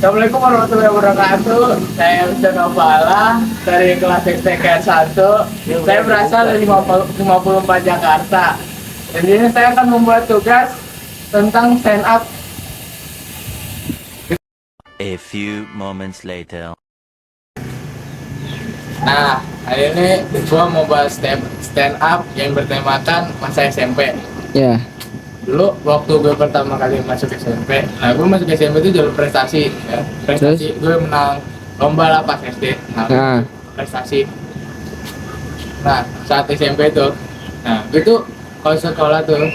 Assalamualaikum warahmatullahi wabarakatuh. Saya Rizal Nopala dari kelas STK 1. Saya berasal dari 54 Jakarta. Dan di sini saya akan membuat tugas tentang stand up. A few moments later. Nah, hari ini gua mau bahas stand up yang bertemakan masa SMP. Ya. Dulu waktu gue pertama kali masuk SMP, nah gue masuk SMP itu jalur prestasi ya. Prestasi gue menang lomba lah pas SD. Nah, prestasi. Nah, saat SMP tuh, nah gue tuh kalau sekolah tuh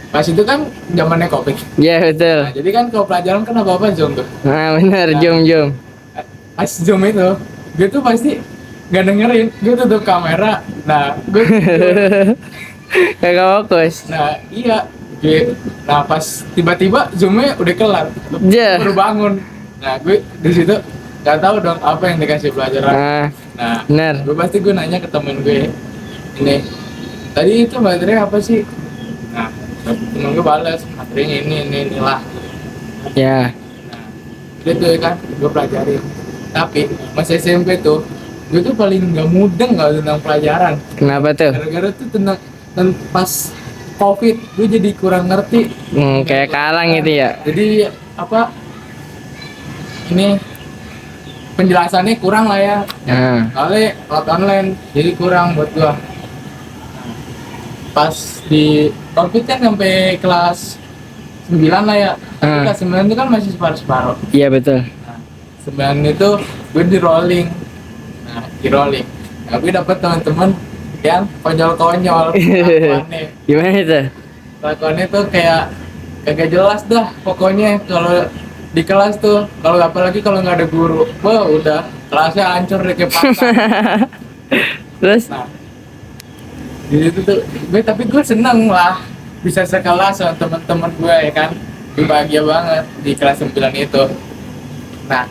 pas itu kan zamannya Covid. Ya betul. Nah, jadi kan kalau pelajaran kan apa-apa Zoom tuh. Nah benar, Nah, jom. pas Zoom itu, gue tuh pasti gak dengerin, gue tutup kamera. Nah, gue Kagak fokus. nah iya. Nah pas tiba-tiba zoomnya udah kelar, Ja. baru bangun. Nah gue di situ nggak tahu dong apa yang dikasih pelajaran. Nah Benar. gue nanya ke temen gue, ini tadi itu materinya apa sih? Nah temen gue balas materinya inilah. Ya. Nah itu kan gue pelajari. Tapi masih SMP tuh gue tuh paling nggak mudeng nggak tentang pelajaran. Kenapa tuh? Gara-gara tuh tentang pas Covid, gue jadi kurang ngerti. Kayak kalang gitu ya. Jadi apa? Ini penjelasannya kurang lah ya. Nah. Soalnya lewat online, jadi kurang buat gua. Pas di Covid kan sampai kelas 9 lah ya. Tapi kelas 9 itu kan masih separuh-separuh. Iya betul. Nah, 9 itu gue di rolling. Nah, di rolling. Nah, gue dapet teman-teman yang konyol-konyol. Gimana itu? Kelakuannya tuh kayak kagak jelas dah pokoknya kalau di kelas tuh, kalau apalagi kalau nggak ada guru, wah udah kelasnya hancur deh kayak pasar. Terus? Nah, di situ tuh tapi gue seneng lah bisa sekelas sama teman-teman gue ya kan, gue bahagia banget di kelas 9 itu. Nah,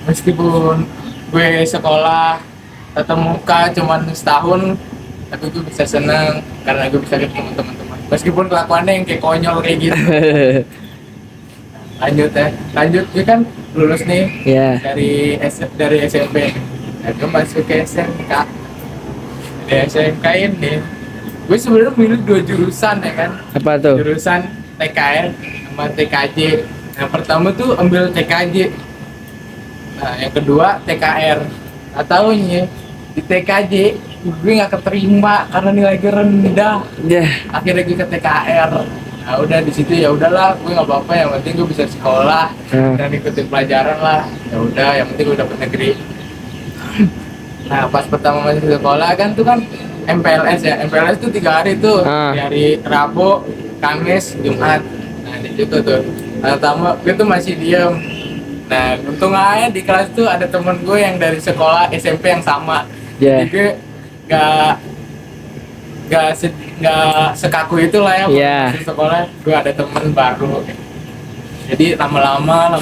meskipun gue sekolah tatap muka cuman setahun, tapi gue bisa seneng karena gue bisa ketemu teman-teman meskipun kelakuannya yang kayak konyol kayak gitu. Lanjut gue kan lulus nih. Ya. dari SMP. Nah, gue masuk ke SMK. Di SMK ini gue sebenarnya milih 2 jurusan ya kan. Apa tuh? Jurusan TKR sama TKJ. Yang pertama tuh ambil TKJ, nah yang kedua TKR. Nggak taunya di TKJ gue nggak keterima karena nilai gue rendah. Ya. Akhirnya gue ke TKR. Nah udah di situ ya udahlah, gue nggak apa-apa, yang penting gue bisa sekolah dan ikutin pelajaran lah. Ya udah, yang penting gue dapet negeri. Nah pas pertama masuk sekolah kan tuh kan MPLS ya. MPLS tuh 3 hari tuh, dari Rabu, Kamis, Jumat. Nah di situ tuh pertama gue tuh masih diem. Nah untung aja di kelas tuh ada temen gue yang dari sekolah SMP yang sama. Jadi gue gak sekaku itu lah ya. Masuk sekolah gue ada temen baru. Jadi lama-lama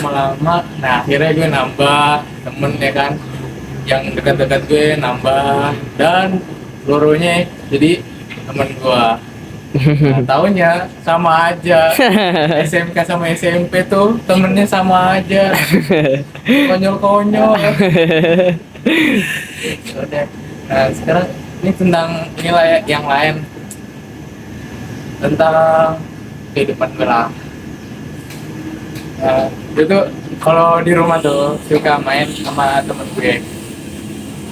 nah akhirnya gue nambah temen ya kan, yang dekat-dekat gue nambah dan seluruhnya jadi temen gue. Nah, taunya sama aja. SMK sama SMP tuh temennya sama aja, konyol-konyol. Udah. Nah sekarang ini tentang nilai yang lain, tentang kehidupan gue lah. Nah, itu kalau di rumah tuh suka main sama temen gue.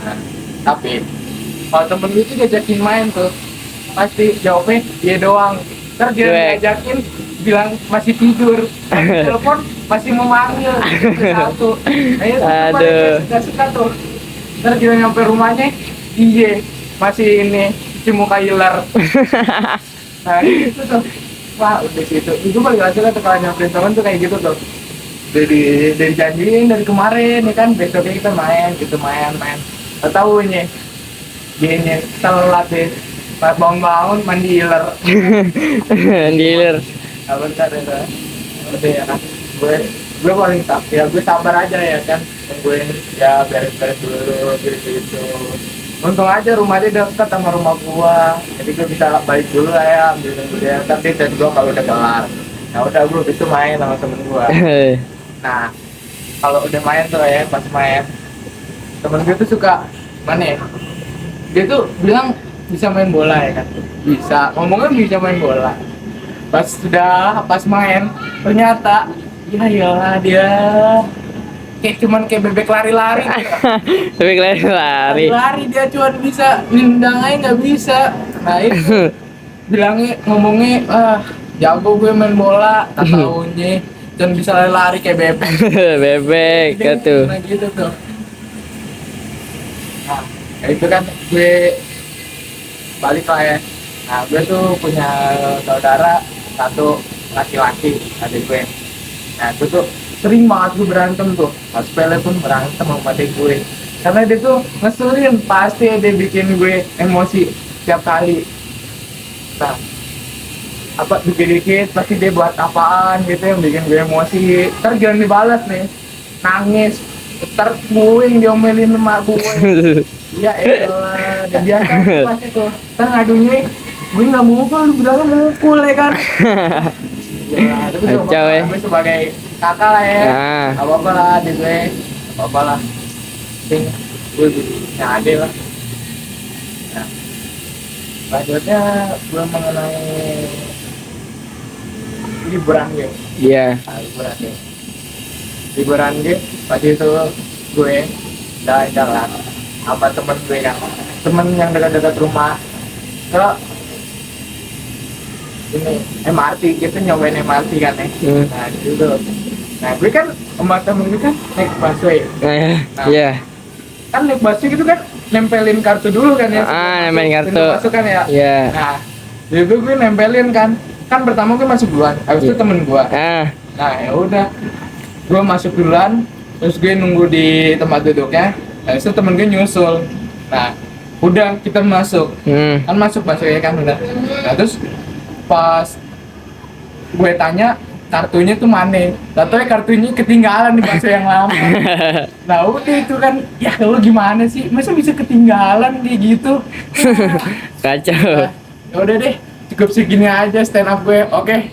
Nah, tapi kalau temen gue tuh diajakin main tuh pasti jawabnya dia doang. Ntar dia diajakin bilang masih tidur, telepon masih memanggil satu. Aduh. Gak suka tuh. Ntar dia nyampe rumahnya, iya masih ini cuci muka hilar. Nah gitu tuh. Wah udah gitu. Itu balik lagi lah tuh kalau nyamperin temen tuh kayak gitu tuh. Dari janjiin dari kemarin ya kan, besoknya kita main. Gak tau nih dia telat deh. Pas bangun mandi hiler. Mandi hiler. Nah bentar itu. Udah ya kan. Gue paling ya gue sabar aja ya kan. Tungguin ya beres-beres dulu gitu. Untung aja rumahnya dekat sama rumah gua. Jadi gue bisa balik dulu lah ya, ambil dulu dia. Tapi chat gua kalau udah kelar. Nah udah gue bisa main sama temen gua. Nah kalau udah main tuh ya, pas main temen gue tuh suka mana ya, dia tuh bilang bisa main bola ya kan, bisa ngomongnya bisa main bola, pas main ternyata ya iyalah dia kayak cuman kayak bebek lari-lari gitu. Tapi lari. Lari dia cuman bisa nendang aja nggak bisa. Nah itu bilangnya ngomongnya jago gue main bola, tak taunya dan bisa lari-lari kayak bebek. Bebek gitu. Nah gitu tuh. Nah itu kan gue balik lah ya. Nah gue tuh punya saudara satu laki-laki, adik gue. Nah itu tuh sering banget gue berantem tuh, pas sepele pun berantem sama adik gue karena dia tuh ngeselin, pasti dia bikin gue emosi setiap kali. Nah apa dikit-dikit pasti dia buat apaan gitu yang bikin gue emosi, ntar jangan dibalas nih, nangis, ntar gue yang diomelin sama gue. Iya elah, dia biasa pasti tuh, ntar ngadunya gue nggak mukul, lu bilangnya mukul ya kan. Ya, tapi Kacau, ya. gue sebagai kakak lah ya, Nah. gak apa-apa lah adik gue, gak apa-apa lah, penting gue punya adik lah. Nah, selanjutnya gue mengenai liburan gue. Iya. Nah, liburan gue pagi itu gue jalan-jalan sama temen gue kan, temen yang dekat-dekat rumah ke ini MRT, kita nyobain MRT kan ya. Nah gitu. Nah gue kan sama temen gue kan naik busway. Nah, Iya. kan naik busway gitu kan nempelin kartu dulu kan ya. Nempelin kartu. Pintu masuk kan ya. Iya. Nah itu gue nempelin kan pertama gue masuk duluan, habis itu temen gue. Nah ya udah, gue masuk duluan, terus gue nunggu di tempat duduknya, habis itu temen gue nyusul. Nah udah kita masuk, kan masuk busway kan udah. Nah terus pas gue tanya kartunya tuh mana, katanya kartunya ketinggalan di busway yang lama. Nah udah itu kan, ya lu gimana sih, masa bisa ketinggalan kayak gitu. Kacau. Nah, ya udah deh, cukup segini aja stand up gue. Oke,